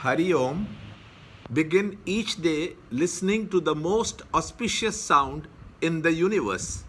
Hari Om, begin each day listening to the most auspicious sound in the universe.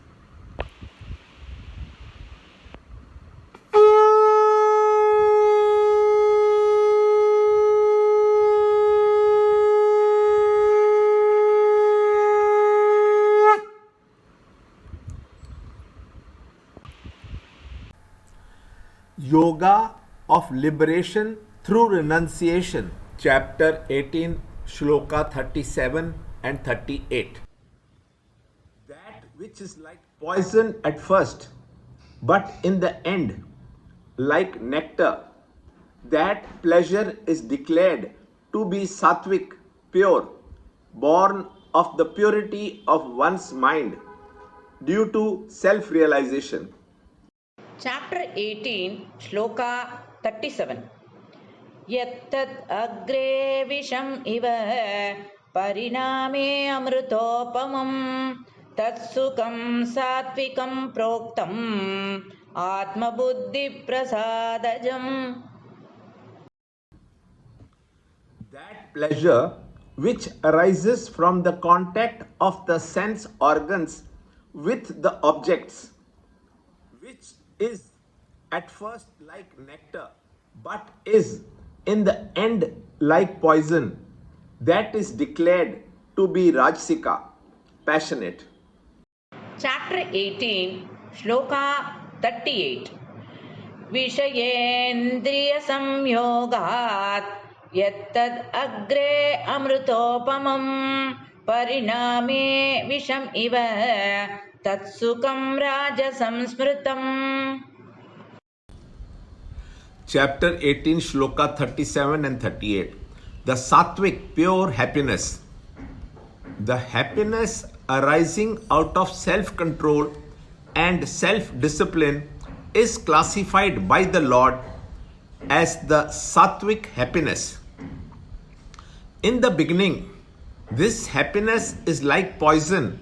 Yoga of Liberation through Renunciation, Chapter 18, Shloka 37 and 38. That which is like poison at first, but in the end, like nectar, that pleasure is declared to be sattvic, pure, born of the purity of one's mind due to self-realization. Chapter 18, Shloka 37. Yattat agre visham iva pariname amrutopamam tatsukam satvikam proktam atma buddhi prasadajam. That pleasure which arises from the contact of the sense organs with the objects, which is at first like nectar, but is in the end like poison, that is declared to be Rajsika, passionate. Chapter 18, Shloka 38. Vishayendriya samyogat yattad agre amrutopamam pariname visham iva tatsukam rajasam smritam. Chapter 18, Shloka 37 and 38. The sattvic, pure happiness. The happiness arising out of self-control and self-discipline is classified by the Lord as the sattvic happiness. In the beginning, this happiness is like poison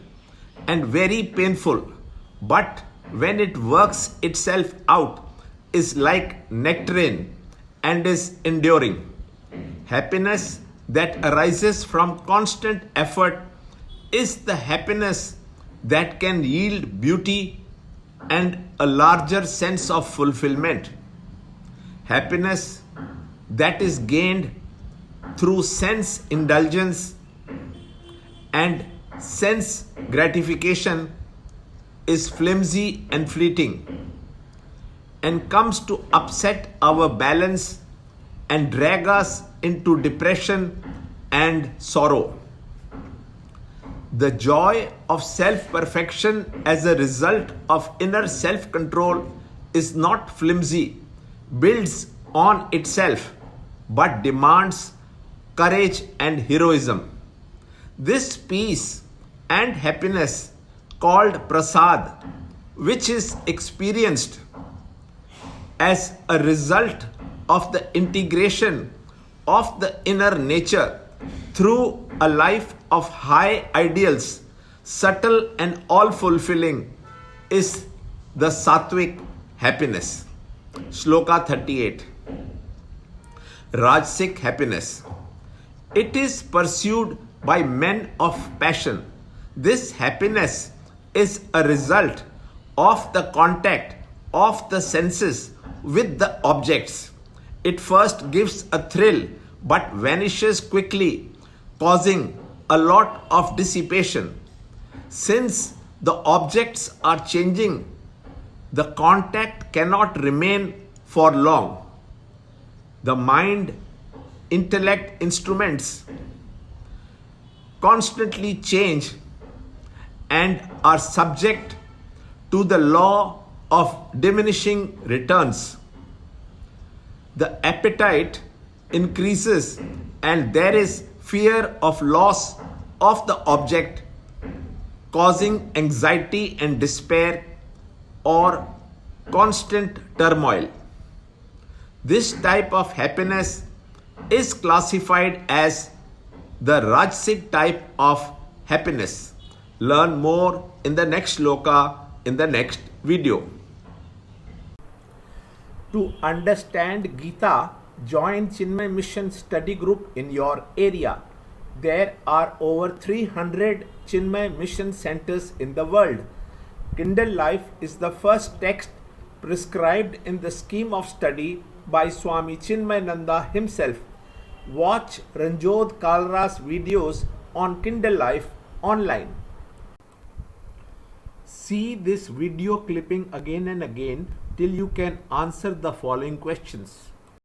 and very painful, but when it works itself out, is like nectarine and is enduring. Happiness that arises from constant effort is the happiness that can yield beauty and a larger sense of fulfillment. Happiness that is gained through sense indulgence and sense gratification is flimsy and fleeting, and comes to upset our balance and drag us into depression and sorrow. The joy of self-perfection as a result of inner self-control is not flimsy, builds on itself, but demands courage and heroism. This peace and happiness called prasad, which is experienced as a result of the integration of the inner nature through a life of high ideals, subtle and all-fulfilling, is the sattvic happiness. Shloka 38. Rajasic happiness. It is pursued by men of passion. This happiness is a result of the contact of the senses with the objects. It first gives a thrill but vanishes quickly, causing a lot of dissipation. Since the objects are changing, the contact cannot remain for long. The mind, intellect instruments constantly change and are subject to the law of diminishing returns. The appetite increases and there is fear of loss of the object, causing anxiety and despair or constant turmoil. This type of happiness is classified as the Rajasic type of happiness. Learn more in the next shloka in the next video. To understand Gita, Join Chinmay Mission study group in your area. There are over 300 Chinmay Mission centers in the world. Kindle Life is the first text prescribed in the scheme of study by Swami Chinmayananda himself. Watch Ranjod Kalra's videos on Kindle Life online. See this video clipping again and again till you can answer the following questions.